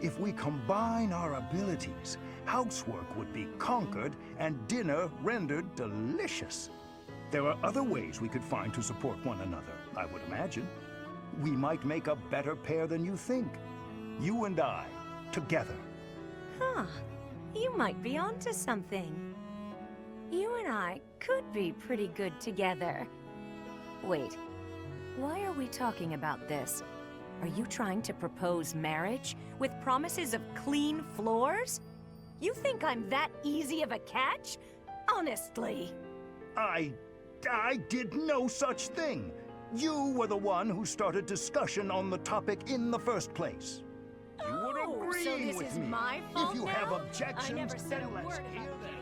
If we combine our abilities, housework would be conquered and dinner rendered delicious. There are other ways we could find to support one another, I would imagine. We might make a better pair than you think. You and I, together. Huh. You might be onto something. You and I could be pretty good together. Wait, why are we talking about this? Are you trying to propose marriage with promises of clean floors? You think I'm that easy of a catch? Honestly. I did no such thing. You were the one who started discussion on the topic in the first place. You were agreeing so this with is me. my fault If you now? have I objections, never said then a let's word hear about them.